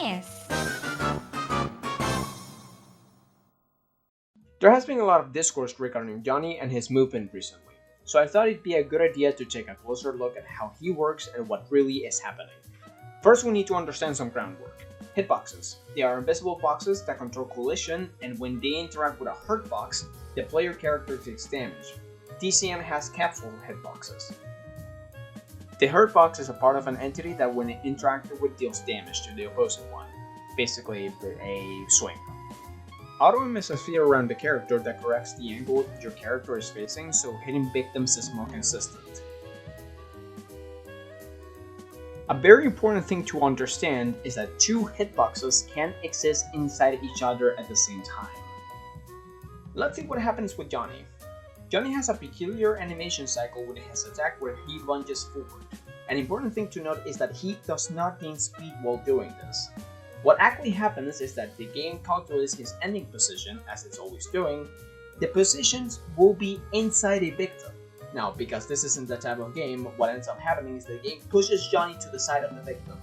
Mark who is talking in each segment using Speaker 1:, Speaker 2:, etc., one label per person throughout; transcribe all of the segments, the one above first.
Speaker 1: Yes.
Speaker 2: There has been a lot of discourse regarding Johnny and his movement recently, so I thought it'd be a good idea to take a closer look at how he works and what really is happening. First, we need to understand some groundwork. Hitboxes. They are invisible boxes that control collision, and when they interact with a hurt box, the player character takes damage. DCM has capsule hitboxes. The hurt box is a part of an entity that when it interacted with deals damage to the opposing one, basically a swing. Auto-aim is a sphere around the character that corrects the angle your character is facing, so hitting victims is more consistent. A very important thing to understand is that two hitboxes can't exist inside each other at the same time. Let's see what happens with Johnny. Johnny has a peculiar animation cycle with his attack where he lunges forward. An important thing to note is that he does not gain speed while doing this. What actually happens is that the game calculates his ending position, as it's always doing. The positions will be inside a victim. Now, because this isn't the type of game, what ends up happening is the game pushes Johnny to the side of the victim.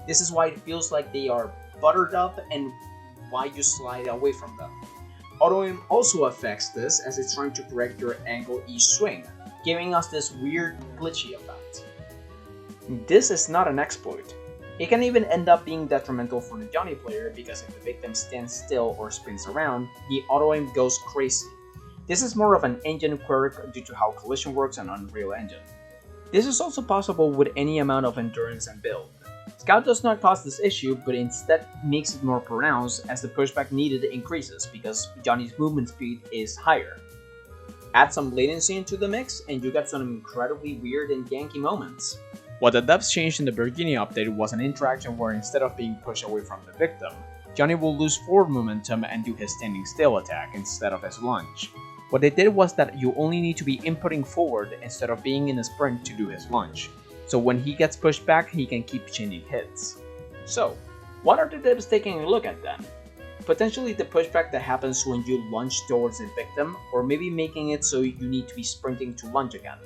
Speaker 2: This is why it feels like they are buttered up and why you slide away from them. Auto-aim also affects this as it's trying to correct your angle each swing, giving us this weird glitchy effect. This is not an exploit. It can even end up being detrimental for the Johnny player because if the victim stands still or spins around, the auto-aim goes crazy. This is more of an engine quirk due to how collision works on Unreal Engine. This is also possible with any amount of endurance and build. Scout does not cause this issue, but instead makes it more pronounced as the pushback needed increases because Johnny's movement speed is higher. Add some latency into the mix and you get some incredibly weird and janky moments. What the devs changed in the Virginia update was an interaction where instead of being pushed away from the victim, Johnny will lose forward momentum and do his standing still attack instead of his lunge. What they did was that you only need to be inputting forward instead of being in a sprint to do his lunge. So when he gets pushed back, he can keep chaining hits. So, what are the devs taking a look at then? Potentially the pushback that happens when you lunge towards a victim, or maybe making it so you need to be sprinting to lunge again.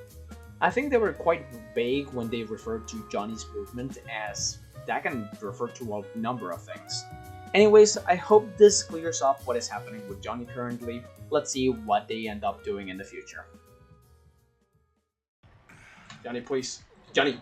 Speaker 2: I think they were quite vague when they referred to Johnny's movement, as that can refer to a number of things. Anyways, I hope this clears up what is happening with Johnny currently. Let's see what they end up doing in the future. Johnny, please. Johnny!